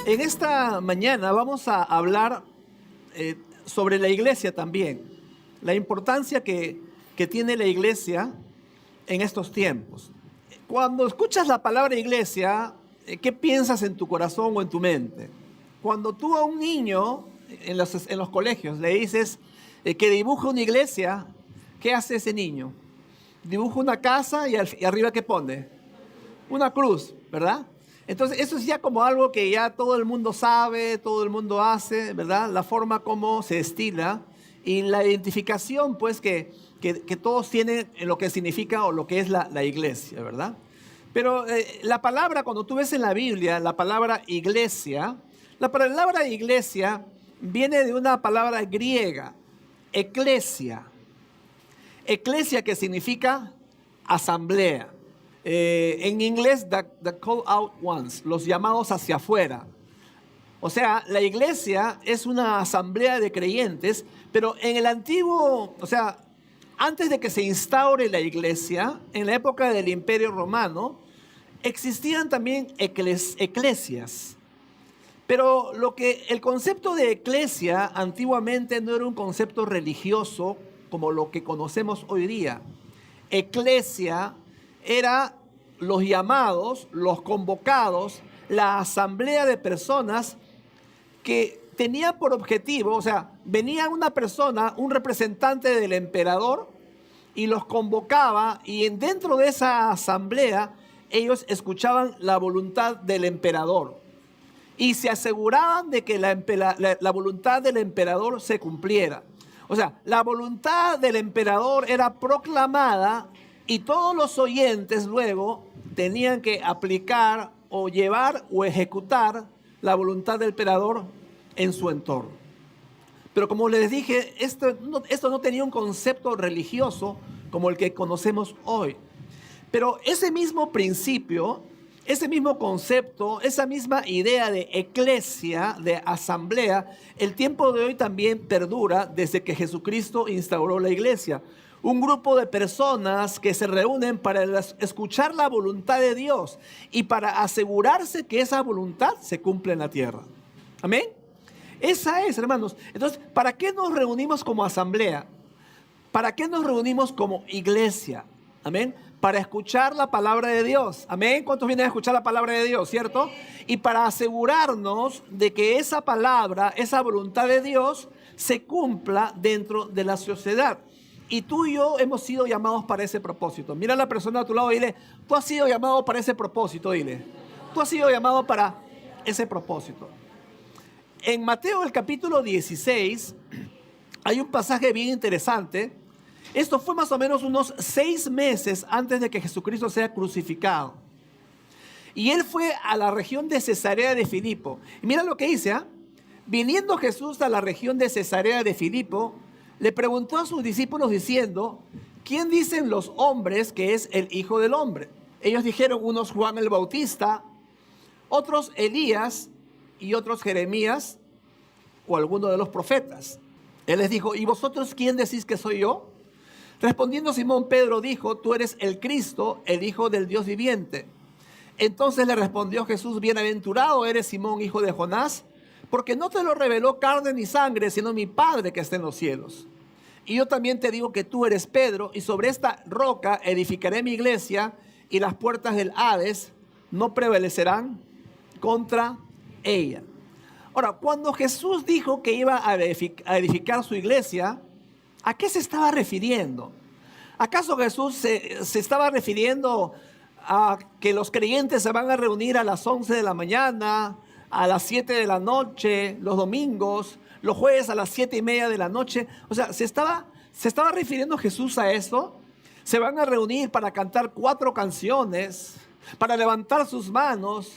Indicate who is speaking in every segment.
Speaker 1: En esta mañana vamos a hablar sobre la iglesia también, la importancia que tiene la iglesia en estos tiempos. Cuando escuchas la palabra iglesia, ¿qué piensas en tu corazón o en tu mente? Cuando tú a un niño en los colegios le dices que dibuje una iglesia, ¿qué hace ese niño? Dibuja una casa y arriba ¿qué pone? Una cruz, ¿verdad? Entonces eso es ya como algo que ya todo el mundo sabe, todo el mundo hace, ¿verdad? La forma como se estila y la identificación pues que todos tienen en lo que significa o lo que es la iglesia, ¿verdad? Pero la palabra, cuando tú ves en la Biblia, la palabra iglesia viene de una palabra griega, eclesia. Eclesia que significa asamblea. En inglés, the call out ones, los llamados hacia afuera. O sea, la iglesia es una asamblea de creyentes, pero en el antiguo, o sea, antes de que se instaure la iglesia, en la época del Imperio Romano, existían también eclesias. Pero el concepto de eclesia antiguamente no era un concepto religioso como lo que conocemos hoy día. Eclesia era los llamados, los convocados, la asamblea de personas que tenía por objetivo, o sea, venía una persona, un representante del emperador y los convocaba y dentro de esa asamblea ellos escuchaban la voluntad del emperador y se aseguraban de que la voluntad del emperador se cumpliera. O sea, la voluntad del emperador era proclamada y todos los oyentes luego tenían que aplicar o llevar o ejecutar la voluntad del emperador en su entorno. Pero como les dije, esto no tenía un concepto religioso como el que conocemos hoy. Pero ese mismo principio, ese mismo concepto, esa misma idea de eclesia, de asamblea, el tiempo de hoy también perdura desde que Jesucristo instauró la iglesia. Un grupo de personas que se reúnen para escuchar la voluntad de Dios y para asegurarse que esa voluntad se cumple en la tierra. Amén. Esa es, hermanos. Entonces, ¿para qué nos reunimos como asamblea? ¿Para qué nos reunimos como iglesia? Amén. Para escuchar la palabra de Dios. Amén. ¿Cuántos vienen a escuchar la palabra de Dios? ¿Cierto? Y para asegurarnos de que esa palabra, esa voluntad de Dios se cumpla dentro de la sociedad. Y tú y yo hemos sido llamados para ese propósito. Mira a la persona a tu lado y dile, tú has sido llamado para ese propósito, dile. Tú has sido llamado para ese propósito. En Mateo el capítulo 16 hay un pasaje bien interesante. Esto fue más o menos unos 6 meses antes de que Jesucristo sea crucificado. Y él fue a la región de Cesarea de Filipo. Y mira lo que dice, ¿ah? Viniendo Jesús a la región de Cesarea de Filipo, le preguntó a sus discípulos diciendo, ¿quién dicen los hombres que es el Hijo del Hombre? Ellos dijeron, unos Juan el Bautista, otros Elías y otros Jeremías o alguno de los profetas. Él les dijo, ¿y vosotros quién decís que soy yo? Respondiendo Simón Pedro dijo, tú eres el Cristo, el Hijo del Dios viviente. Entonces le respondió Jesús, bienaventurado eres Simón, hijo de Jonás, porque no te lo reveló carne ni sangre, sino mi Padre que está en los cielos. Y yo también te digo que tú eres Pedro, y sobre esta roca edificaré mi iglesia, y las puertas del Hades no prevalecerán contra ella. Ahora, cuando Jesús dijo que iba a edificar su iglesia, ¿a qué se estaba refiriendo? ¿Acaso Jesús se estaba refiriendo a que los creyentes se van a reunir a las 11 de la mañana, a las 7 de la noche, los domingos, los jueves a las 7:30 de la noche? O sea, ¿se estaba refiriendo Jesús a eso? Se van a reunir para cantar 4 canciones, para levantar sus manos,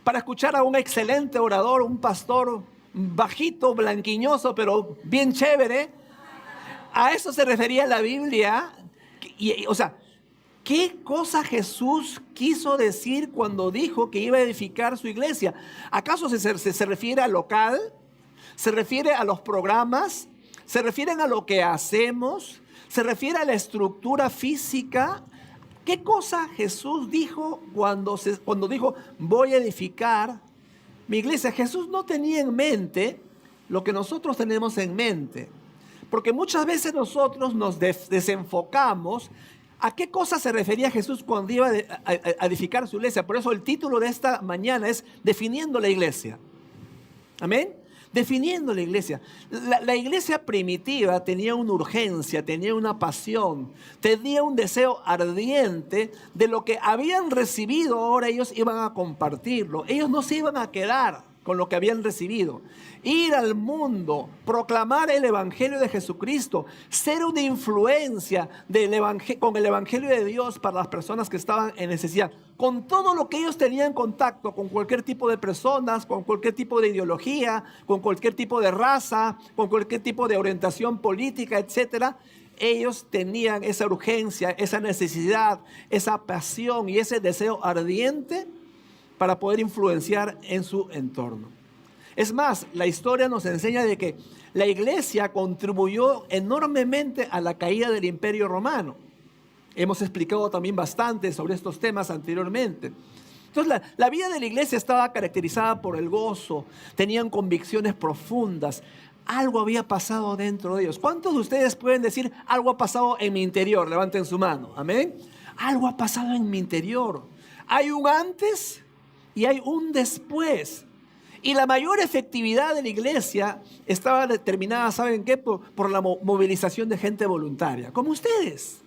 Speaker 1: para escuchar a un excelente orador, un pastor bajito, blanquiñoso, pero bien chévere. A eso se refería la Biblia. O sea, ¿qué cosa Jesús quiso decir cuando dijo que iba a edificar su iglesia? ¿Acaso se refiere al local? ¿Se refiere a los programas? ¿Se refieren a lo que hacemos? ¿Se refiere a la estructura física? ¿Qué cosa Jesús dijo cuando dijo voy a edificar Mi iglesia, Jesús no tenía en mente lo que nosotros tenemos en mente. Porque muchas veces nosotros nos desenfocamos a qué cosa se refería Jesús cuando iba a edificar su iglesia. Por eso el título de esta mañana es Definiendo la iglesia. Amén. Definiendo la iglesia. La iglesia primitiva tenía una urgencia, tenía una pasión, tenía un deseo ardiente de lo que habían recibido. Ahora ellos iban a compartirlo. Ellos no se iban a quedar con lo que habían recibido. Ir al mundo, proclamar el evangelio de Jesucristo, ser una influencia con el evangelio de Dios para las personas que estaban en necesidad. Con todo lo que ellos tenían contacto, con cualquier tipo de personas, con cualquier tipo de ideología, con cualquier tipo de raza, con cualquier tipo de orientación política, etcétera, ellos tenían esa urgencia, esa necesidad, esa pasión y ese deseo ardiente para poder influenciar en su entorno. Es más, la historia nos enseña de que la iglesia contribuyó enormemente a la caída del Imperio Romano. Hemos explicado también bastante sobre estos temas anteriormente. Entonces, la vida de la iglesia estaba caracterizada por el gozo, tenían convicciones profundas. Algo había pasado dentro de ellos. ¿Cuántos de ustedes pueden decir, algo ha pasado en mi interior? Levanten su mano. Amén. Algo ha pasado en mi interior. Hay un antes y hay un después. Y la mayor efectividad de la iglesia estaba determinada, ¿saben qué? Por la movilización de gente voluntaria, como ustedes,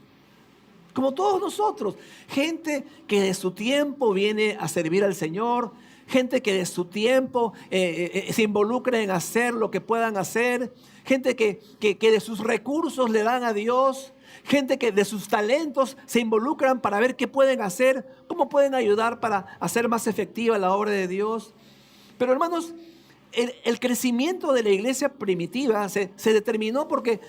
Speaker 1: como todos nosotros. Gente que de su tiempo viene a servir al Señor, gente que de su tiempo se involucra en hacer lo que puedan hacer, gente que de sus recursos le dan a Dios, gente que de sus talentos se involucran para ver qué pueden hacer, cómo pueden ayudar para hacer más efectiva la obra de Dios. Pero hermanos, el crecimiento de la iglesia primitiva se determinó porque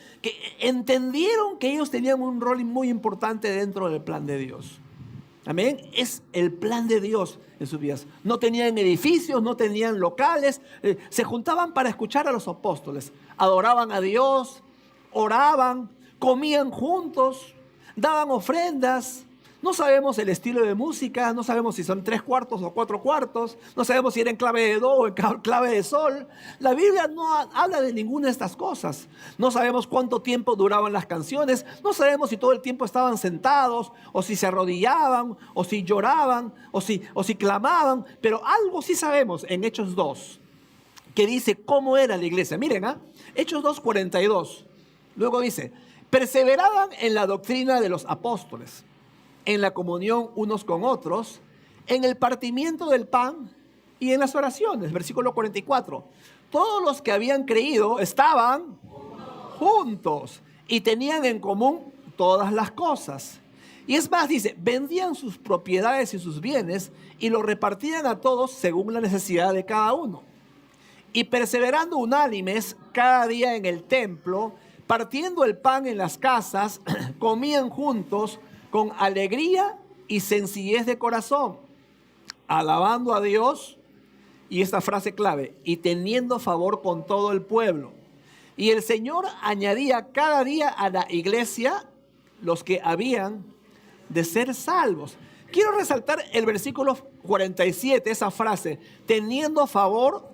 Speaker 1: entendieron que ellos tenían un rol muy importante dentro del plan de Dios. Amén. Es el plan de Dios en sus vidas. No tenían edificios, no tenían locales. Se juntaban para escuchar a los apóstoles. Adoraban a Dios, oraban, comían juntos, daban ofrendas. No sabemos el estilo de música, no sabemos si son 3 cuartos o 4 cuartos, no sabemos si era en clave de do o en clave de sol. La Biblia no habla de ninguna de estas cosas. No sabemos cuánto tiempo duraban las canciones, no sabemos si todo el tiempo estaban sentados, o si se arrodillaban, o si lloraban, o si clamaban, pero algo sí sabemos en Hechos 2, que dice cómo era la iglesia. Miren, Hechos 2:42, luego dice, perseveraban en la doctrina de los apóstoles, en la comunión unos con otros, en el partimiento del pan y en las oraciones. Versículo 44. Todos los que habían creído estaban juntos y tenían en común todas las cosas. Y es más, dice, vendían sus propiedades y sus bienes y los repartían a todos según la necesidad de cada uno. Y perseverando unánimes cada día en el templo, partiendo el pan en las casas, comían juntos con alegría y sencillez de corazón, alabando a Dios, y esta frase clave, y teniendo favor con todo el pueblo. Y el Señor añadía cada día a la iglesia los que habían de ser salvos. Quiero resaltar el versículo 47, esa frase, teniendo favor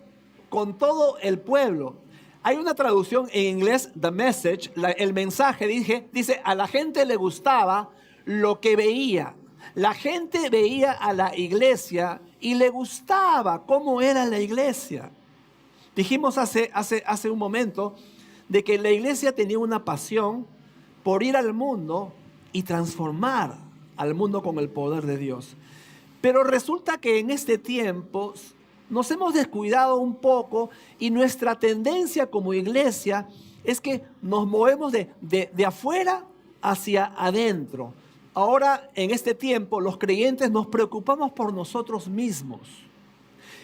Speaker 1: con todo el pueblo. Hay una traducción en inglés, The Message, el mensaje dice, a la gente le gustaba lo que veía. La gente veía a la iglesia y le gustaba cómo era la iglesia. Dijimos hace un momento de que la iglesia tenía una pasión por ir al mundo y transformar al mundo con el poder de Dios. Pero resulta que en este tiempo nos hemos descuidado un poco y nuestra tendencia como iglesia es que nos movemos de afuera hacia adentro. Ahora, en este tiempo, los creyentes nos preocupamos por nosotros mismos.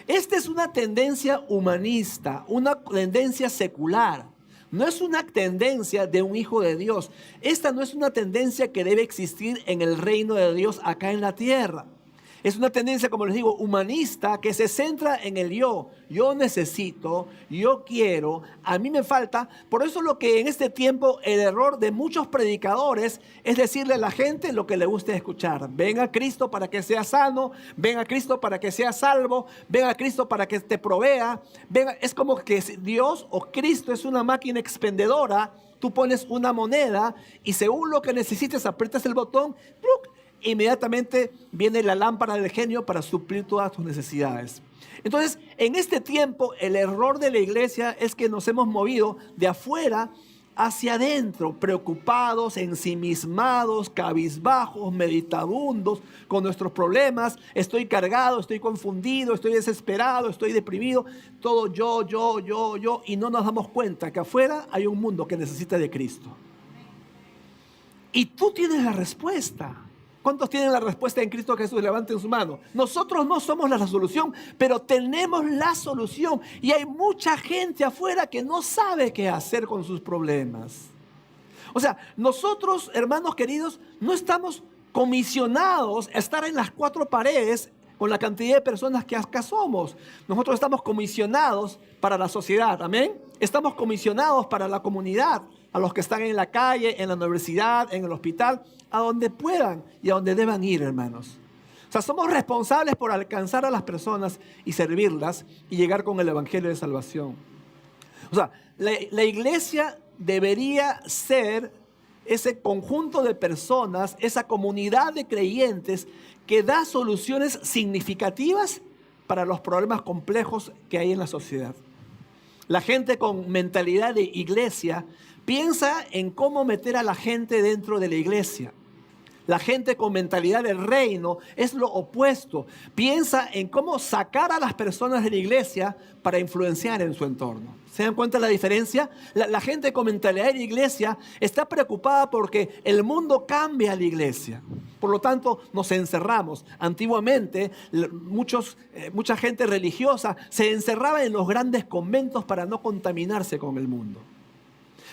Speaker 1: Esta es una tendencia humanista, una tendencia secular. No es una tendencia de un hijo de Dios. Esta no es una tendencia que debe existir en el reino de Dios acá en la tierra. Es una tendencia, como les digo, humanista que se centra en el yo. Yo necesito, yo quiero, a mí me falta. Por eso lo que en este tiempo el error de muchos predicadores es decirle a la gente lo que le guste escuchar. Ven a Cristo para que seas sano, ven a Cristo para que seas salvo, ven a Cristo para que te provea. Es como que Dios o Cristo es una máquina expendedora. Tú pones una moneda y según lo que necesites aprietas el botón, ¡pluc! Inmediatamente viene la lámpara del genio para suplir todas tus necesidades. Entonces, en este tiempo, el error de la iglesia es que nos hemos movido de afuera hacia adentro, preocupados, ensimismados, cabizbajos, meditabundos con nuestros problemas. Estoy cargado, estoy confundido, estoy desesperado, estoy deprimido. Todo yo, y no nos damos cuenta que afuera hay un mundo que necesita de Cristo. Y tú tienes la respuesta. ¿Cuántos tienen la respuesta en Cristo Jesús? Levanten su mano. Nosotros no somos la solución, pero tenemos la solución. Y hay mucha gente afuera que no sabe qué hacer con sus problemas. O sea, nosotros, hermanos queridos, no estamos comisionados a estar en las cuatro paredes con la cantidad de personas que acá somos. Nosotros estamos comisionados para la sociedad, amén. Estamos comisionados para la comunidad, a los que están en la calle, en la universidad, en el hospital, a donde puedan y a donde deban ir, hermanos. O sea, somos responsables por alcanzar a las personas y servirlas y llegar con el evangelio de salvación. O sea, la iglesia debería ser ese conjunto de personas, esa comunidad de creyentes que da soluciones significativas para los problemas complejos que hay en la sociedad. La gente con mentalidad de iglesia piensa en cómo meter a la gente dentro de la iglesia. La gente con mentalidad de reino es lo opuesto. Piensa en cómo sacar a las personas de la iglesia para influenciar en su entorno. ¿Se dan cuenta de la diferencia? La gente con mentalidad de iglesia está preocupada porque el mundo cambia a la iglesia. Por lo tanto, nos encerramos. Antiguamente, mucha gente religiosa se encerraba en los grandes conventos para no contaminarse con el mundo.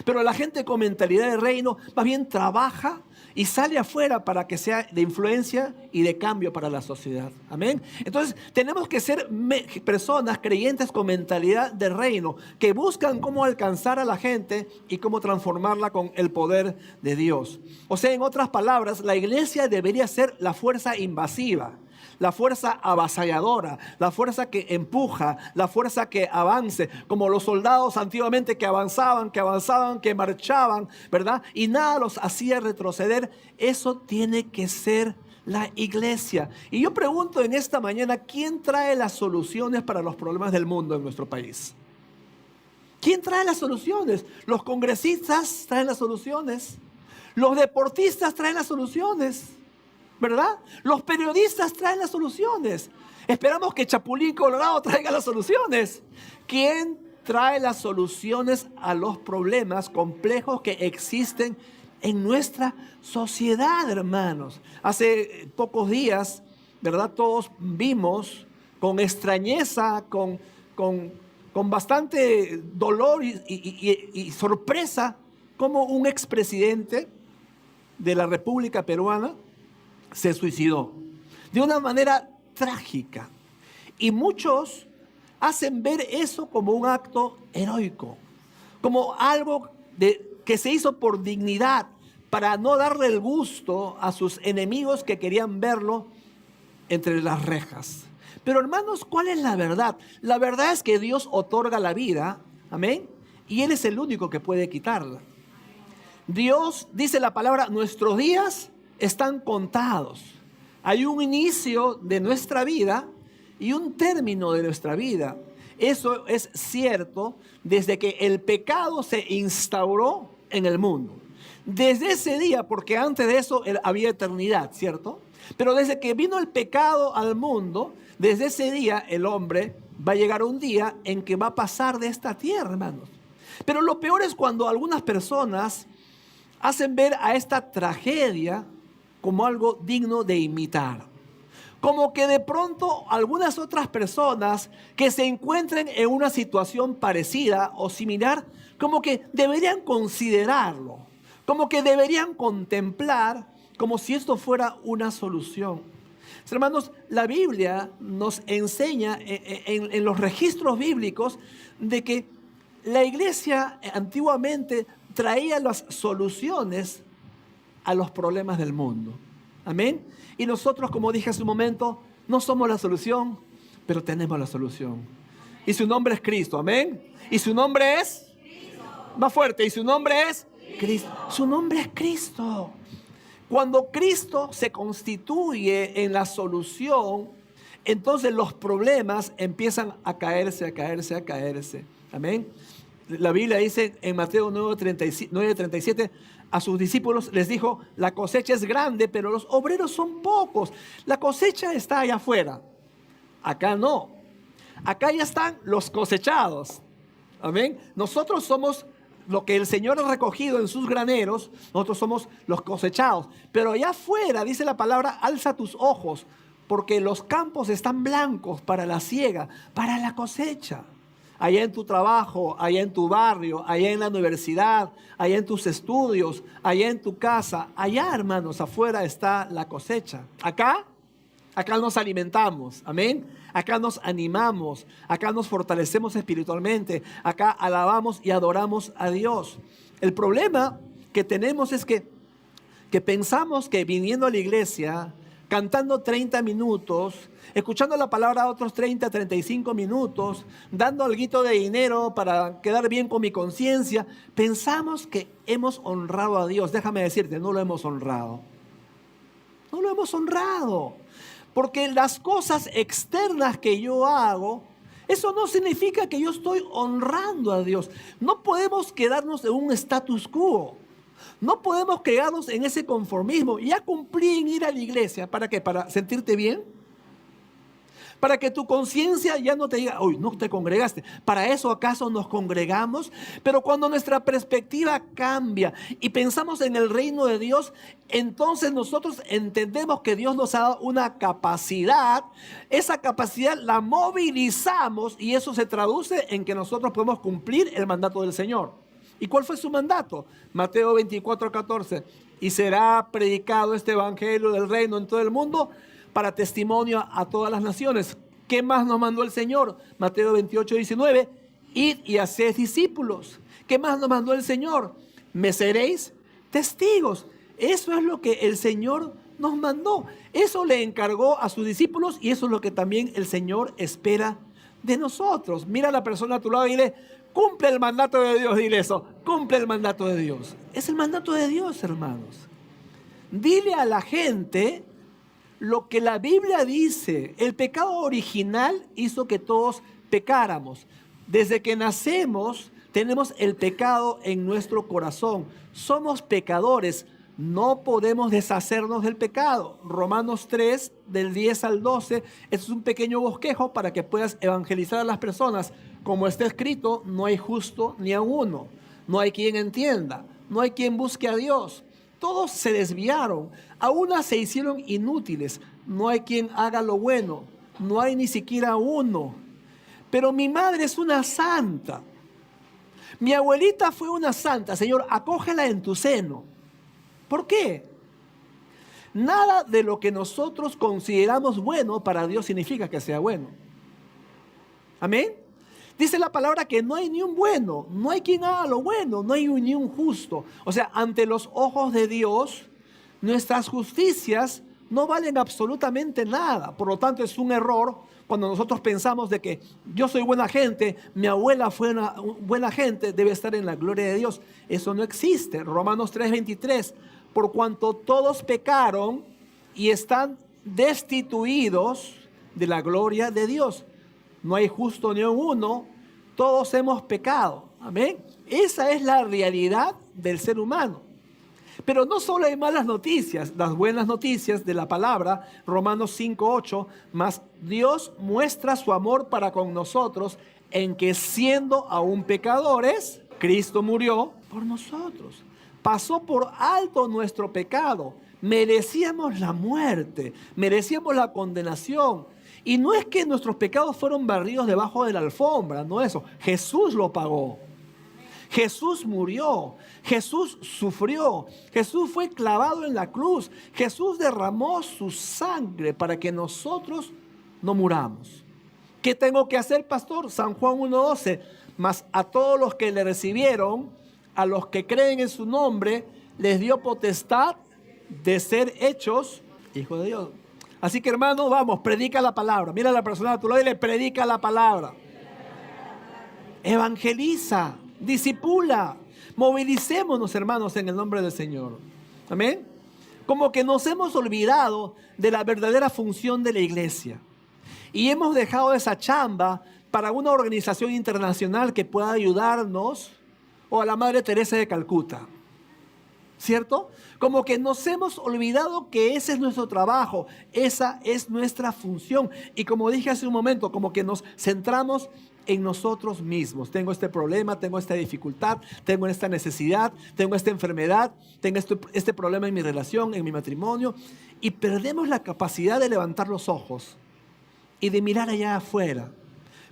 Speaker 1: Pero la gente con mentalidad de reino más bien trabaja y sale afuera para que sea de influencia y de cambio para la sociedad. Amén. Entonces tenemos que ser personas creyentes con mentalidad de reino que buscan cómo alcanzar a la gente y cómo transformarla con el poder de Dios. O sea, en otras palabras, la iglesia debería ser la fuerza invasiva, la fuerza avasalladora, la fuerza que empuja, la fuerza que avance, como los soldados antiguamente que avanzaban, que marchaban, ¿verdad? Y nada los hacía retroceder. Eso tiene que ser la iglesia. Y yo pregunto en esta mañana, ¿quién trae las soluciones para los problemas del mundo en nuestro país? ¿Quién trae las soluciones? Los congresistas traen las soluciones. Los deportistas traen las soluciones, ¿verdad? Los periodistas traen las soluciones. Esperamos que Chapulín Colorado traiga las soluciones. ¿Quién trae las soluciones a los problemas complejos que existen en nuestra sociedad, hermanos? Hace pocos días, ¿verdad? Todos vimos con extrañeza, con bastante dolor y sorpresa cómo un expresidente de la República Peruana se suicidó de una manera trágica. Y muchos hacen ver eso como un acto heroico, como algo que se hizo por dignidad, para no darle el gusto a sus enemigos que querían verlo entre las rejas. Pero hermanos, ¿cuál es la verdad? La verdad es que Dios otorga la vida, amén, y Él es el único que puede quitarla. Dios, dice la palabra, nuestros días están contados. Hay un inicio de nuestra vida y un término de nuestra vida. Eso es cierto desde que el pecado se instauró en el mundo. Desde ese día, porque antes de eso había eternidad, ¿cierto? Pero desde que vino el pecado al mundo, desde ese día el hombre va a llegar un día en que va a pasar de esta tierra, hermanos. Pero lo peor es cuando algunas personas hacen ver a esta tragedia como algo digno de imitar. Como que de pronto algunas otras personas que se encuentren en una situación parecida o similar, como que deberían considerarlo, como que deberían contemplar como si esto fuera una solución. Hermanos, la Biblia nos enseña en los registros bíblicos de que la iglesia antiguamente traía las soluciones a los problemas del mundo. Amén. Y nosotros, como dije hace un momento, no somos la solución, pero tenemos la solución. Y su nombre es Cristo. Amén. Y su nombre es Cristo. Más fuerte. Y su nombre es Cristo. Su nombre es Cristo. Cuando Cristo se constituye en la solución, entonces los problemas empiezan a caerse. Amén. La Biblia dice en Mateo 9:37, a sus discípulos les dijo, la cosecha es grande, pero los obreros son pocos. La cosecha está allá afuera. Acá no. Acá ya están los cosechados. Amén. Nosotros somos lo que el Señor ha recogido en sus graneros, nosotros somos los cosechados. Pero allá afuera, dice la palabra, alza tus ojos, porque los campos están blancos para la siega, para la cosecha. Allá en tu trabajo, allá en tu barrio, allá en la universidad, allá en tus estudios, allá en tu casa, allá, hermanos, afuera está la cosecha. Acá nos alimentamos, amén. Acá nos animamos, acá nos fortalecemos espiritualmente, acá alabamos y adoramos a Dios. El problema que tenemos es que pensamos que viniendo a la iglesia, cantando 30 minutos, escuchando la palabra otros 30, 35 minutos, dando alguito de dinero para quedar bien con mi conciencia, pensamos que hemos honrado a Dios. Déjame decirte, no lo hemos honrado. No lo hemos honrado. Porque las cosas externas que yo hago, eso no significa que yo estoy honrando a Dios. No podemos quedarnos en un status quo. No podemos quedarnos en ese conformismo. Ya cumplí en ir a la iglesia. ¿Para qué? ¿Para sentirte bien? Para que tu conciencia ya no te diga, uy, no te congregaste. ¿Para eso acaso nos congregamos? Pero cuando nuestra perspectiva cambia y pensamos en el reino de Dios, entonces nosotros entendemos que Dios nos ha dado una capacidad. Esa capacidad la movilizamos y eso se traduce en que nosotros podemos cumplir el mandato del Señor. ¿Y cuál fue su mandato? Mateo 24:14. Y será predicado este evangelio del reino en todo el mundo para testimonio a todas las naciones. ¿Qué más nos mandó el Señor? Mateo 28:19. Id y haced discípulos. ¿Qué más nos mandó el Señor? Me seréis testigos. Eso es lo que el Señor nos mandó. Eso le encargó a sus discípulos y eso es lo que también el Señor espera de nosotros. Mira a la persona a tu lado y dile, cumple el mandato de Dios. Dile eso, cumple el mandato de Dios. Es el mandato de Dios, hermanos. Dile a la gente lo que la Biblia dice. El pecado original hizo que todos pecáramos. Desde que nacemos tenemos el pecado en nuestro corazón. Somos pecadores. No podemos deshacernos del pecado. Romanos 3, del 10 al 12, es un pequeño bosquejo para que puedas evangelizar a las personas. Como está escrito, no hay justo ni a uno. No hay quien entienda. No hay quien busque a Dios. Todos se desviaron, a unas se hicieron inútiles, no hay quien haga lo bueno, no hay ni siquiera uno. Pero mi madre es una santa, mi abuelita fue una santa, Señor, acógela en tu seno. ¿Por qué? Nada de lo que nosotros consideramos bueno para Dios significa que sea bueno. Amén. Dice la palabra que no hay ni un bueno, no hay quien haga lo bueno, no hay ni un justo. O sea, ante los ojos de Dios, nuestras justicias no valen absolutamente nada. Por lo tanto, es un error cuando nosotros pensamos de que yo soy buena gente, mi abuela fue una buena gente, debe estar en la gloria de Dios. Eso no existe. Romanos 3:23, por cuanto todos pecaron y están destituidos de la gloria de Dios. No hay justo ni uno, todos hemos pecado. Amén. Esa es la realidad del ser humano. Pero no solo hay malas noticias, las buenas noticias de la palabra, Romanos 5:8, mas Dios muestra su amor para con nosotros en que siendo aún pecadores, Cristo murió por nosotros. Pasó por alto nuestro pecado, merecíamos la muerte, merecíamos la condenación. Y no es que nuestros pecados fueron barridos debajo de la alfombra, no eso. Jesús lo pagó. Jesús murió, Jesús sufrió, Jesús fue clavado en la cruz, Jesús derramó su sangre para que nosotros no muramos. ¿Qué tengo que hacer, pastor? San Juan 1:12, mas a todos los que le recibieron, a los que creen en su nombre, les dio potestad de ser hechos hijos de Dios. Así que, hermano, vamos, predica la palabra. Mira a la persona a tu lado y le predica la palabra. Evangeliza, discipula, movilicémonos, hermanos, en el nombre del Señor. Amén. Como que nos hemos olvidado de la verdadera función de la iglesia y hemos dejado esa chamba para una organización internacional que pueda ayudarnos, o a la Madre Teresa de Calcuta, ¿cierto? Como que nos hemos olvidado que ese es nuestro trabajo, esa es nuestra función. Y como dije hace un momento, como que nos centramos en nosotros mismos. Tengo este problema, tengo esta dificultad, tengo esta necesidad, tengo esta enfermedad, tengo este problema en mi relación, en mi matrimonio. Y perdemos la capacidad de levantar los ojos y de mirar allá afuera,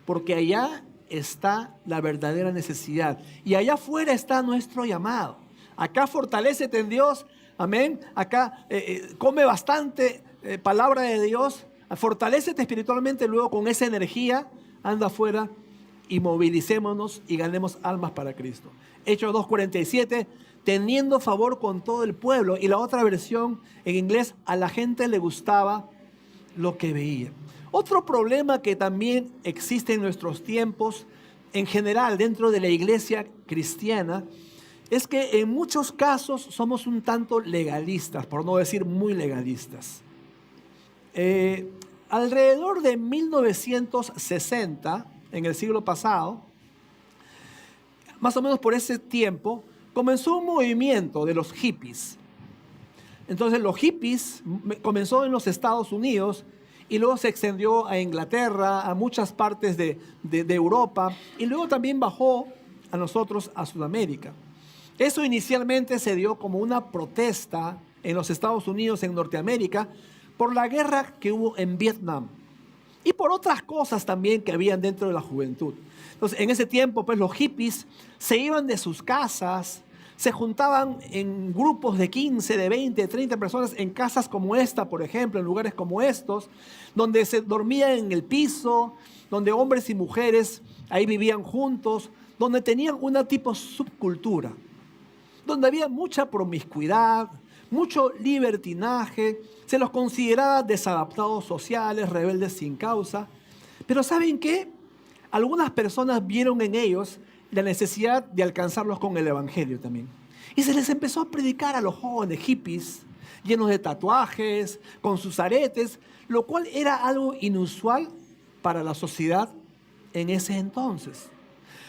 Speaker 1: porque allá está la verdadera necesidad y allá afuera está nuestro llamado. Acá fortalécete en Dios, amén. Acá come bastante palabra de Dios, fortalécete espiritualmente, luego con esa energía anda afuera y movilicémonos y ganemos almas para Cristo. Hechos 2:47, teniendo favor con todo el pueblo. Y la otra versión en inglés, a la gente le gustaba lo que veía. Otro problema que también existe en nuestros tiempos, en general dentro de la iglesia cristiana, es que en muchos casos somos un tanto legalistas, por no decir muy legalistas. Alrededor de 1960, en el siglo pasado, más o menos por ese tiempo, comenzó un movimiento de los hippies. Entonces los hippies comenzó en los Estados Unidos y luego se extendió a Inglaterra, a muchas partes de Europa, y luego también bajó a nosotros, a Sudamérica. Eso inicialmente se dio como una protesta en los Estados Unidos, en Norteamérica, por la guerra que hubo en Vietnam y por otras cosas también que habían dentro de la juventud. Entonces, en ese tiempo, pues los hippies se iban de sus casas, se juntaban en grupos de 15, de 20, de 30 personas en casas como esta, por ejemplo, en lugares como estos, donde se dormían en el piso, donde hombres y mujeres ahí vivían juntos, donde tenían una tipo subcultura, donde había mucha promiscuidad, mucho libertinaje, se los consideraba desadaptados sociales, rebeldes sin causa. Pero ¿saben qué? Algunas personas vieron en ellos la necesidad de alcanzarlos con el evangelio también. Y se les empezó a predicar a los jóvenes hippies, llenos de tatuajes, con sus aretes, lo cual era algo inusual para la sociedad en ese entonces.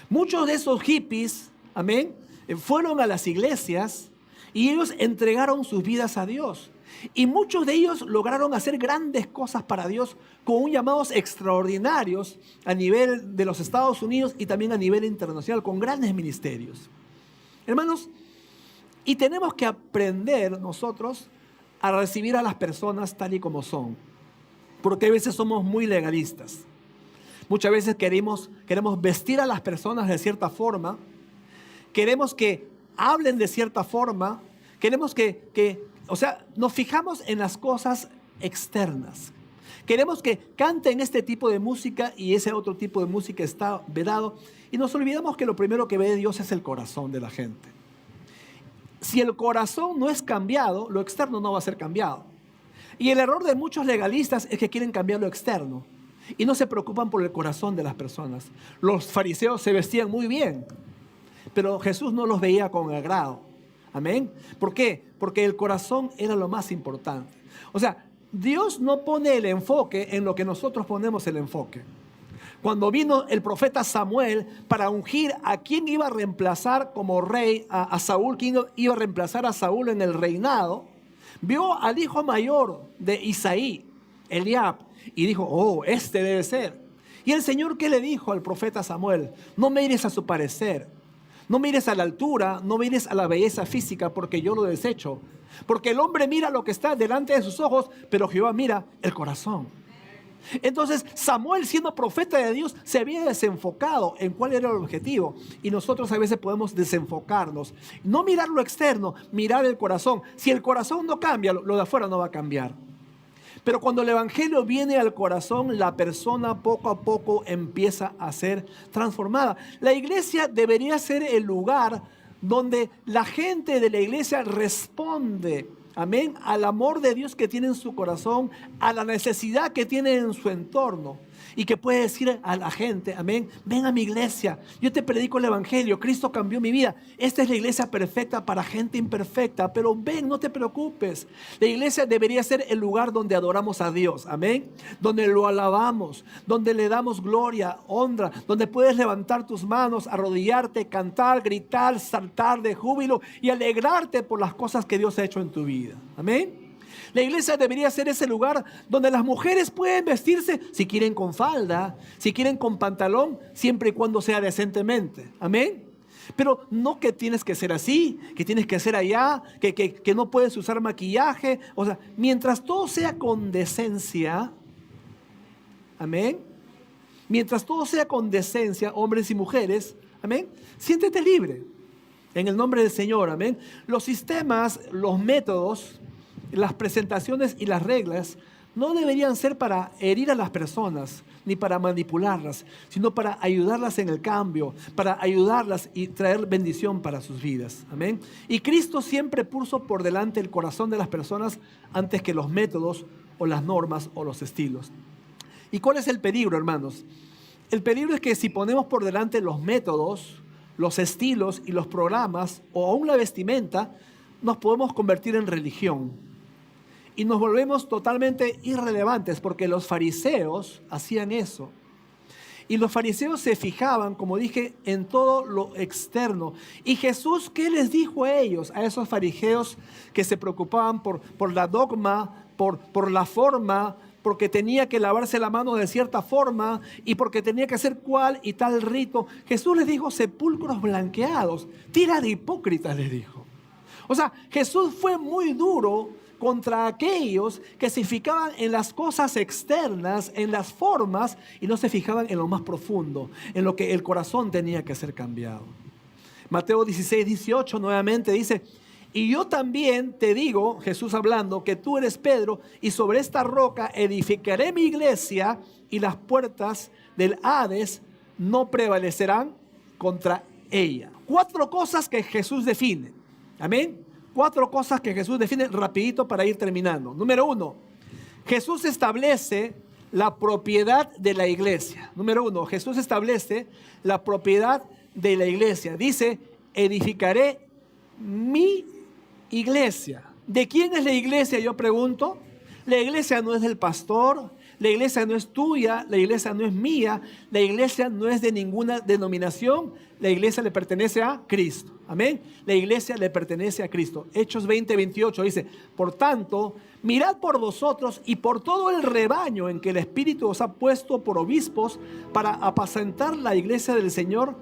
Speaker 1: Muchos de esos hippies, amén, fueron a las iglesias y ellos entregaron sus vidas a Dios. Y muchos de ellos lograron hacer grandes cosas para Dios con llamados extraordinarios a nivel de los Estados Unidos y también a nivel internacional, con grandes ministerios. Hermanos, y tenemos que aprender nosotros a recibir a las personas tal y como son, porque a veces somos muy legalistas. Muchas veces queremos vestir a las personas de cierta forma, queremos que hablen de cierta forma, queremos nos fijamos en las cosas externas. Queremos que canten este tipo de música y ese otro tipo de música está vedado. Y nos olvidamos que lo primero que ve Dios es el corazón de la gente. Si el corazón no es cambiado, lo externo no va a ser cambiado. Y el error de muchos legalistas es que quieren cambiar lo externo y no se preocupan por el corazón de las personas. Los fariseos se vestían muy bien, pero Jesús no los veía con agrado. Amén. ¿Por qué? Porque el corazón era lo más importante. O sea, Dios no pone el enfoque en lo que nosotros ponemos el enfoque. Cuando vino el profeta Samuel para ungir a quien iba a reemplazar como rey a Saúl, quien iba a reemplazar a Saúl en el reinado, vio al hijo mayor de Isaí, Eliab, y dijo, oh, este debe ser. Y el Señor, ¿qué le dijo al profeta Samuel? No mires a su parecer, no mires a la altura, no mires a la belleza física, porque yo lo desecho. Porque el hombre mira lo que está delante de sus ojos, pero Jehová mira el corazón. Entonces Samuel, siendo profeta de Dios, se había desenfocado en cuál era el objetivo. Y nosotros a veces podemos desenfocarnos, no mirar lo externo, mirar el corazón. Si el corazón no cambia, lo de afuera no va a cambiar. Pero cuando el evangelio viene al corazón, la persona poco a poco empieza a ser transformada. La iglesia debería ser el lugar donde la gente de la iglesia responde, amén, al amor de Dios que tiene en su corazón, a la necesidad que tiene en su entorno. Y que puede decir a la gente, amén, ven a mi iglesia, yo te predico el evangelio, Cristo cambió mi vida. Esta es la iglesia perfecta para gente imperfecta, pero ven, no te preocupes. La iglesia debería ser el lugar donde adoramos a Dios, amén, donde lo alabamos, donde le damos gloria, honra, donde puedes levantar tus manos, arrodillarte, cantar, gritar, saltar de júbilo y alegrarte por las cosas que Dios ha hecho en tu vida, amén. La iglesia debería ser ese lugar donde las mujeres pueden vestirse, si quieren con falda, si quieren con pantalón, siempre y cuando sea decentemente. Amén. Pero no que tienes que ser así, que tienes que ser allá, que no puedes usar maquillaje. O sea, mientras todo sea con decencia, amén. Mientras todo sea con decencia, hombres y mujeres, amén. Siéntete libre en el nombre del Señor, amén. Los sistemas, los métodos, las presentaciones y las reglas no deberían ser para herir a las personas ni para manipularlas, sino para ayudarlas en el cambio, para ayudarlas y traer bendición para sus vidas. Amén. Y Cristo siempre puso por delante el corazón de las personas antes que los métodos o las normas o los estilos. ¿Y cuál es el peligro, hermanos? El peligro es que si ponemos por delante los métodos, los estilos y los programas o aún la vestimenta, nos podemos convertir en religión. Y nos volvemos totalmente irrelevantes porque los fariseos hacían eso. Y los fariseos se fijaban, como dije, en todo lo externo. Y Jesús, ¿qué les dijo a ellos? A esos fariseos que se preocupaban por la dogma, por la forma, porque tenía que lavarse la mano de cierta forma y porque tenía que hacer cual y tal rito. Jesús les dijo sepulcros blanqueados. Tira de hipócritas, les dijo. O sea, Jesús fue muy duro contra aquellos que se fijaban en las cosas externas, en las formas, y no se fijaban en lo más profundo, en lo que el corazón tenía que ser cambiado. Mateo 16:18 nuevamente dice, y yo también te digo, Jesús hablando, que tú eres Pedro, y sobre esta roca edificaré mi iglesia, y las puertas del Hades no prevalecerán contra ella. 4 cosas que Jesús define. Amén. 4 cosas que Jesús define rapidito para ir terminando. Número 1, Jesús establece la propiedad de la iglesia. Número 1, Jesús establece la propiedad de la iglesia. Dice, edificaré mi iglesia. ¿De quién es la iglesia? Yo pregunto. La iglesia no es del pastor, la iglesia no es tuya, la iglesia no es mía, la iglesia no es de ninguna denominación, la iglesia le pertenece a Cristo. Amén. La iglesia le pertenece a Cristo. Hechos 20:28 dice, por tanto, mirad por vosotros y por todo el rebaño en que el Espíritu os ha puesto por obispos para apacentar la iglesia del Señor,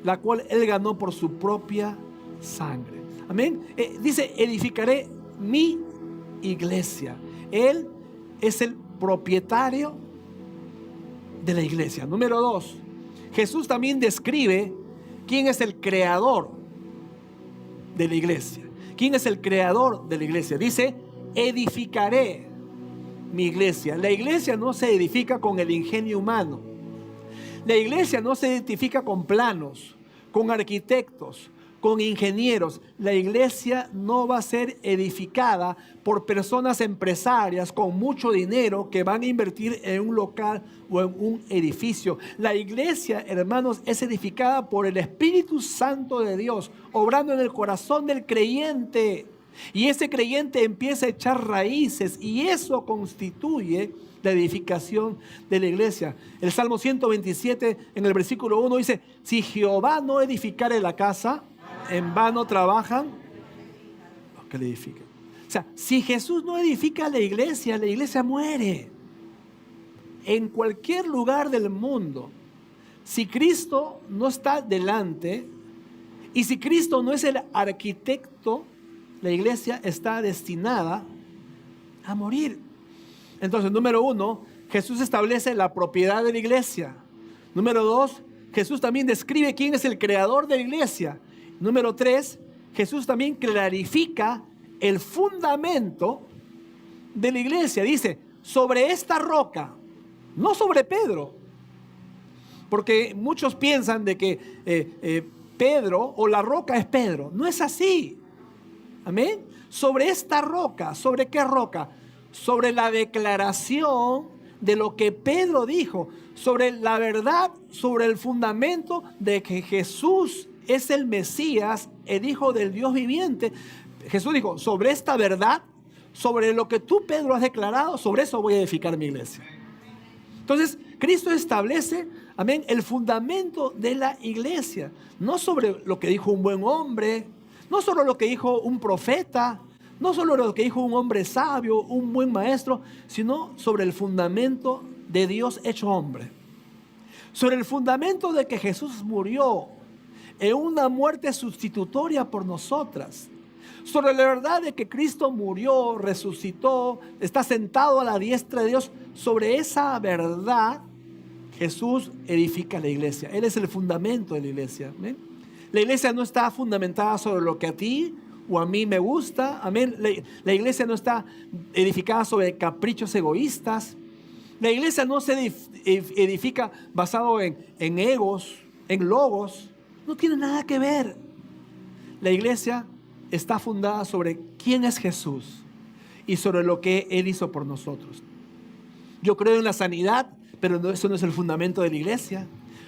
Speaker 1: la cual Él ganó por su propia sangre. Amén. Dice, edificaré mi iglesia. Él es el propietario de la iglesia. Número 2, Jesús también describe quién es el creador de la iglesia. ¿Quién es el creador de la iglesia? Dice, edificaré mi iglesia. La iglesia no se edifica con el ingenio humano. La iglesia no se edifica con planos, con arquitectos, con ingenieros. La iglesia no va a ser edificada por personas empresarias con mucho dinero que van a invertir en un local o en un edificio. La iglesia, hermanos, es edificada por el Espíritu Santo de Dios, obrando en el corazón del creyente. Y ese creyente empieza a echar raíces y eso constituye la edificación de la iglesia. El Salmo 127 en el versículo 1 dice, si Jehová no edificare la casa, en vano trabajan los que le edifican. O sea, si Jesús no edifica la iglesia muere. En cualquier lugar del mundo, si Cristo no está delante y si Cristo no es el arquitecto, la iglesia está destinada a morir. Entonces, número 1, Jesús establece la propiedad de la iglesia. Número 2, Jesús también describe quién es el creador de la iglesia. Número 3, Jesús también clarifica el fundamento de la iglesia. Dice, sobre esta roca, no sobre Pedro. Porque muchos piensan de que Pedro o la roca es Pedro. No es así. Amén. Sobre esta roca, ¿sobre qué roca? Sobre la declaración de lo que Pedro dijo, sobre la verdad, sobre el fundamento de que Jesús es el Mesías, el Hijo del Dios viviente. Jesús dijo, sobre esta verdad, sobre lo que tú, Pedro, has declarado, sobre eso voy a edificar mi iglesia. Entonces, Cristo establece, amén, el fundamento de la iglesia, no sobre lo que dijo un buen hombre, no solo lo que dijo un profeta, no solo lo que dijo un hombre sabio, un buen maestro, sino sobre el fundamento de Dios hecho hombre. Sobre el fundamento de que Jesús murió en una muerte sustitutoria por nosotras. Sobre la verdad de que Cristo murió, resucitó, está sentado a la diestra de Dios. Sobre esa verdad, Jesús edifica la iglesia. Él es el fundamento de la iglesia. ¿Amén? La iglesia no está fundamentada sobre lo que a ti o a mí me gusta. Amén. La iglesia no está edificada sobre caprichos egoístas. La iglesia no se edifica basado en egos, en logos. No tiene nada que ver. La iglesia está fundada sobre quién es Jesús y sobre lo que Él hizo por nosotros. Yo creo en la sanidad, pero eso no es el fundamento de la iglesia.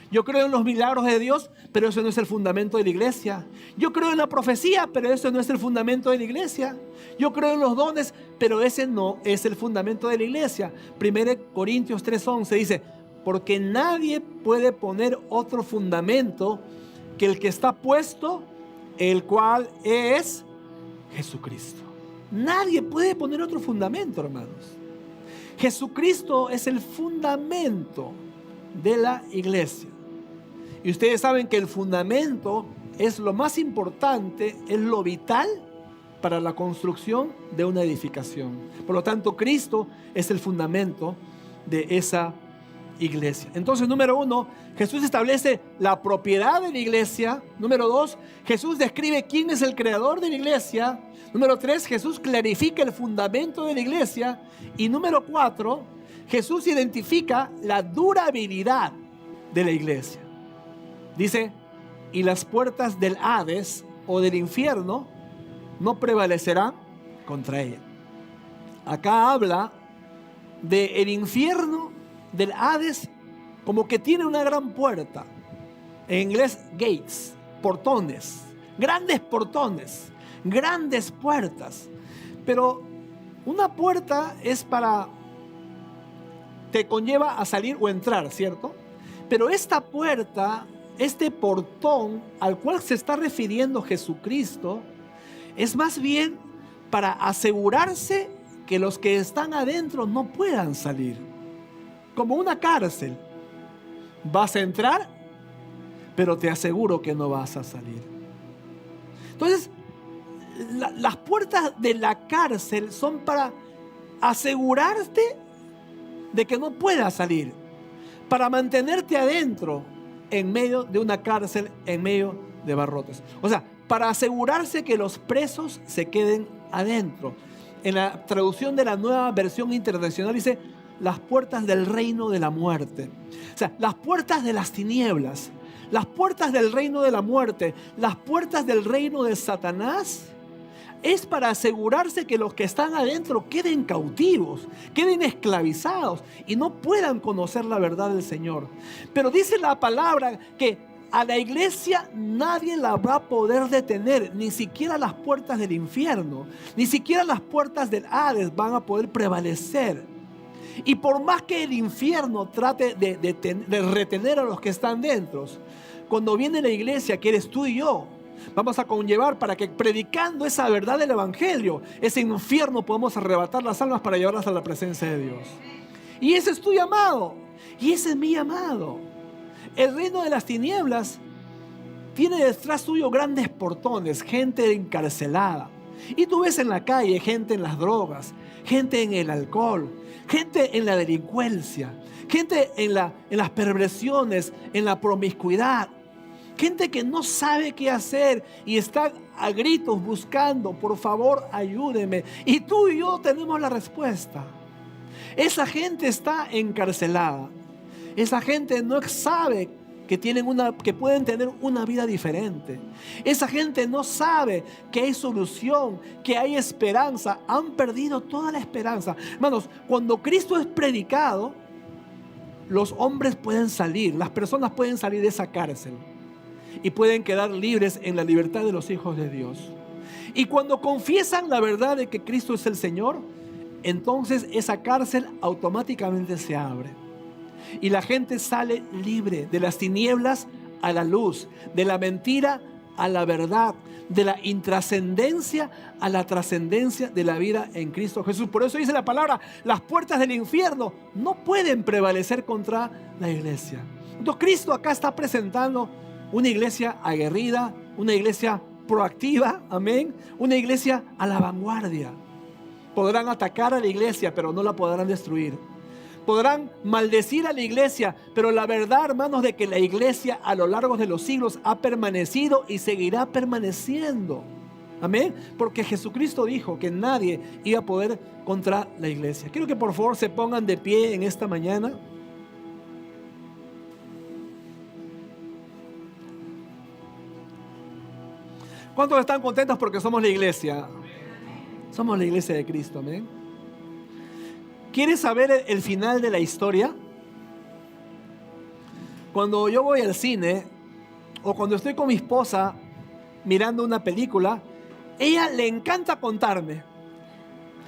Speaker 1: Yo creo en los milagros de Dios, pero eso no es el fundamento de la iglesia. Yo creo en la profecía, pero eso no es el fundamento de la iglesia. Yo creo en los dones, pero ese no es el fundamento de la iglesia. 1 Corintios 3:11 dice, porque nadie puede poner otro fundamento que el que está puesto, el cual es Jesucristo. Nadie puede poner otro fundamento, hermanos. Jesucristo es el fundamento de la iglesia. Y ustedes saben que el fundamento es lo más importante, es lo vital para la construcción de una edificación. Por lo tanto, Cristo es el fundamento de esa iglesia. Entonces, número 1, Jesús establece la propiedad de la iglesia. Número 2, Jesús describe quién es el creador de la iglesia. Número 3, Jesús clarifica el fundamento de la iglesia. Y número 4, Jesús identifica la durabilidad de la iglesia. Dice, y las puertas del Hades o del infierno no prevalecerán contra ella. Acá habla del infierno, del Hades, como que tiene una gran puerta. En inglés, gates, portones, grandes puertas. Pero una puerta es para, te conlleva a salir o entrar, ¿cierto? Pero esta puerta, este portón al cual se está refiriendo Jesucristo, es más bien para asegurarse que los que están adentro no puedan salir. Como una cárcel. Vas a entrar, pero te aseguro que no vas a salir. Entonces, las puertas de la cárcel son para asegurarte de que no puedas salir, para mantenerte adentro en medio de una cárcel, en medio de barrotes. O sea, para asegurarse que los presos se queden adentro. En la traducción de la Nueva Versión Internacional dice, las puertas del reino de la muerte. O sea, las puertas de las tinieblas, las puertas del reino de la muerte, las puertas del reino de Satanás, es para asegurarse que los que están adentro queden cautivos, queden esclavizados y no puedan conocer la verdad del Señor. Pero dice la palabra que a la iglesia nadie la va a poder detener, ni siquiera las puertas del infierno, ni siquiera las puertas del Hades van a poder prevalecer. Y por más que el infierno trate de retener a los que están dentro, cuando viene la iglesia, que eres tú y yo, vamos a conllevar para que predicando esa verdad del evangelio, ese infierno podamos arrebatar las almas para llevarlas a la presencia de Dios. Y ese es tu llamado, y ese es mi llamado. El reino de las tinieblas tiene detrás suyo grandes portones, gente encarcelada, Y tú ves en la calle gente en las drogas, gente en el alcohol, gente en la delincuencia, gente en las perversiones, en la promiscuidad. Gente que no sabe qué hacer y está a gritos buscando, por favor, ayúdeme. Y tú y yo tenemos la respuesta. Esa gente está encarcelada. Esa gente no sabe que pueden tener una vida diferente. Esa gente no sabe que hay solución, que hay esperanza. Han perdido toda la esperanza. Hermanos, cuando Cristo es predicado, los hombres pueden salir, las personas pueden salir de esa cárcel y pueden quedar libres en la libertad de los hijos de Dios. Y cuando confiesan la verdad de que Cristo es el Señor, entonces esa cárcel automáticamente se abre y la gente sale libre de las tinieblas a la luz, de la mentira a la verdad, de la intrascendencia a la trascendencia de la vida en Cristo Jesús. Por eso dice la palabra: las puertas del infierno no pueden prevalecer contra la iglesia. Entonces Cristo acá está presentando una iglesia aguerrida, una iglesia proactiva, amén, una iglesia a la vanguardia. Podrán atacar a la iglesia, pero no la podrán destruir. Podrán maldecir a la iglesia, pero la verdad, hermanos, de que la iglesia a lo largo de los siglos ha permanecido y seguirá permaneciendo. Amén. Porque Jesucristo dijo que nadie iba a poder contra la iglesia. Quiero que por favor se pongan de pie en esta mañana. ¿Cuántos están contentos porque somos la iglesia? Somos la iglesia de Cristo, amén. ¿Quieres saber el final de la historia? Cuando yo voy al cine o cuando estoy con mi esposa mirando una película, ella le encanta contarme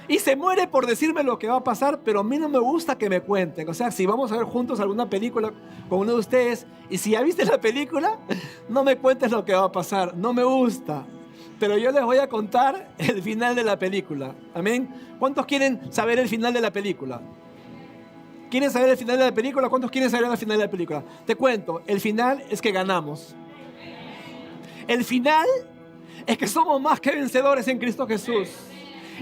Speaker 1: y se muere por decirme lo que va a pasar, pero a mí no me gusta que me cuenten. O sea, si vamos a ver juntos alguna película con uno de ustedes y si ya viste la película, no me cuentes lo que va a pasar, no me gusta. Pero yo les voy a contar el final de la película. Amén. ¿Cuántos quieren saber el final de la película? ¿Quieren saber el final de la película? ¿Cuántos quieren saber el final de la película? Te cuento, el final es que ganamos. El final es que somos más que vencedores en Cristo Jesús.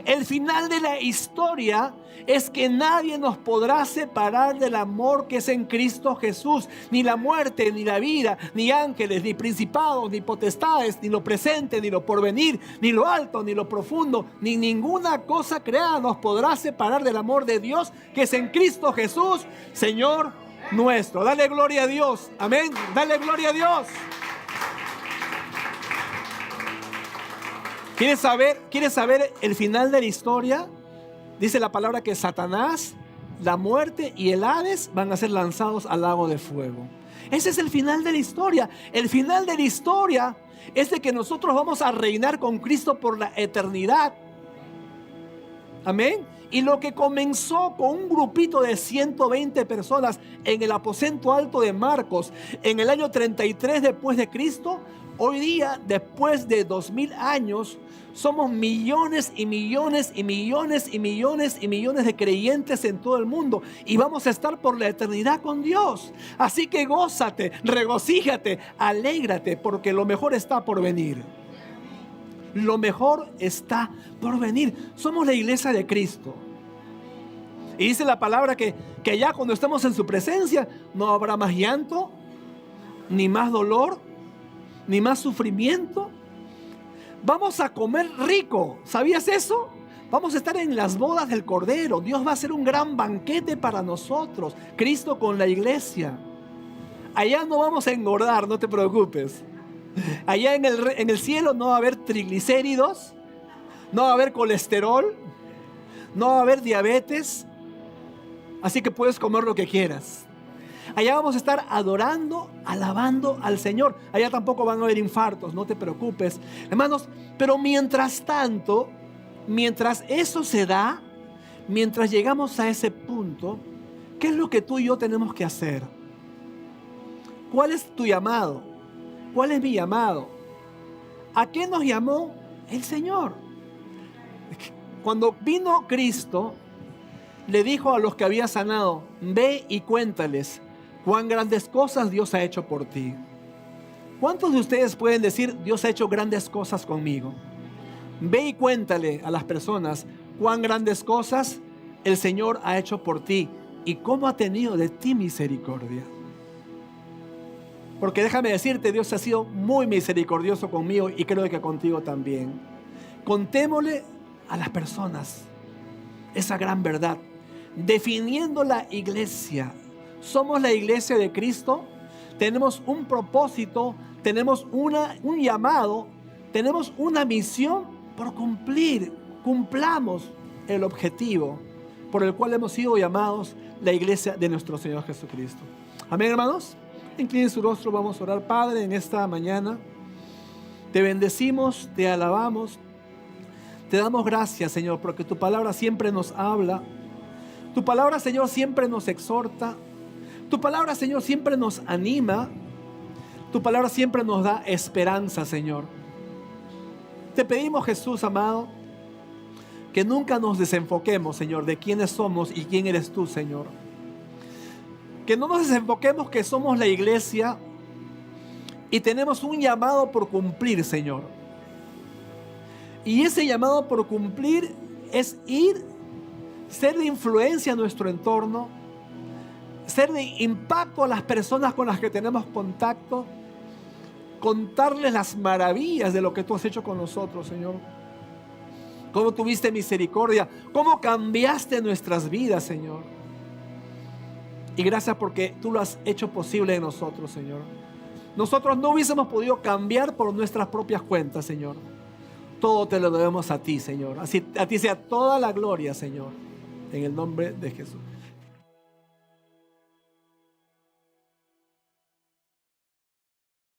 Speaker 1: El final de la historia es que nadie nos podrá separar del amor que es en Cristo Jesús. Ni la muerte, ni la vida, ni ángeles, ni principados, ni potestades, ni lo presente, ni lo porvenir, ni lo alto, ni lo profundo, ni ninguna cosa creada nos podrá separar del amor de Dios que es en Cristo Jesús, Señor nuestro. Dale gloria a Dios. Amén. Dale gloria a Dios. ¿Quieres saber el final de la historia? Dice la palabra que Satanás, la muerte y el Hades van a ser lanzados al lago de fuego. Ese es el final de la historia. El final de la historia es de que nosotros vamos a reinar con Cristo por la eternidad. Amén. Y lo que comenzó con un grupito de 120 personas en el aposento alto de Marcos en el año 33 después de Cristo, hoy día, después de 2000 años, somos millones y millones y millones y millones y millones de creyentes en todo el mundo y vamos a estar por la eternidad con Dios. Así que gózate, regocíjate, alégrate, porque lo mejor está por venir. Lo mejor está por venir. Somos la iglesia de Cristo. Y dice la palabra que ya cuando estemos en su presencia no habrá más llanto, ni más dolor, ni más sufrimiento. Vamos a comer rico. ¿Sabías eso? Vamos a estar en las bodas del Cordero. Dios va a hacer un gran banquete para nosotros. Cristo con la iglesia. Allá no vamos a engordar, no te preocupes. Allá en el cielo no va a haber triglicéridos, no va a haber colesterol, no va a haber diabetes. Así que puedes comer lo que quieras. Allá vamos a estar adorando, alabando al Señor. Allá tampoco van a haber infartos, no te preocupes, hermanos. Pero mientras tanto, mientras eso se da, mientras llegamos a ese punto, ¿qué es lo que tú y yo tenemos que hacer? ¿Cuál es tu llamado? ¿Cuál es mi llamado? ¿A qué nos llamó el Señor? Cuando vino Cristo, le dijo a los que había sanado: ve y cuéntales cuán grandes cosas Dios ha hecho por ti. ¿Cuántos de ustedes pueden decir: Dios ha hecho grandes cosas conmigo? Ve y cuéntale a las personas cuán grandes cosas el Señor ha hecho por ti y cómo ha tenido de ti misericordia. Porque déjame decirte, Dios ha sido muy misericordioso conmigo y creo que contigo también. Contémosle a las personas esa gran verdad, definiendo la iglesia. Somos la iglesia de Cristo, tenemos un propósito, tenemos un llamado, tenemos una misión por cumplir. Cumplamos el objetivo por el cual hemos sido llamados la iglesia de nuestro Señor Jesucristo. Amén, hermanos. Inclinen su rostro, vamos a orar. Padre, en esta mañana te bendecimos, te alabamos, te damos gracias, Señor, porque tu palabra siempre nos habla. Tu palabra, Señor, siempre nos exhorta. Tu palabra, Señor, siempre nos anima. Tu palabra siempre nos da esperanza, Señor. Te pedimos, Jesús amado, que nunca nos desenfoquemos, Señor, de quiénes somos y quién eres tú, Señor. Que no nos desenfoquemos que somos la iglesia y tenemos un llamado por cumplir, Señor. Y ese llamado por cumplir es ir, ser de influencia en nuestro entorno, ser de impacto a las personas con las que tenemos contacto, contarles las maravillas de lo que tú has hecho con nosotros, Señor. Cómo tuviste misericordia, cómo cambiaste nuestras vidas, Señor. Y gracias porque tú lo has hecho posible en nosotros, Señor. Nosotros no hubiésemos podido cambiar por nuestras propias cuentas, Señor. Todo te lo debemos a ti, Señor. Así, a ti sea toda la gloria, Señor. En el nombre de Jesús.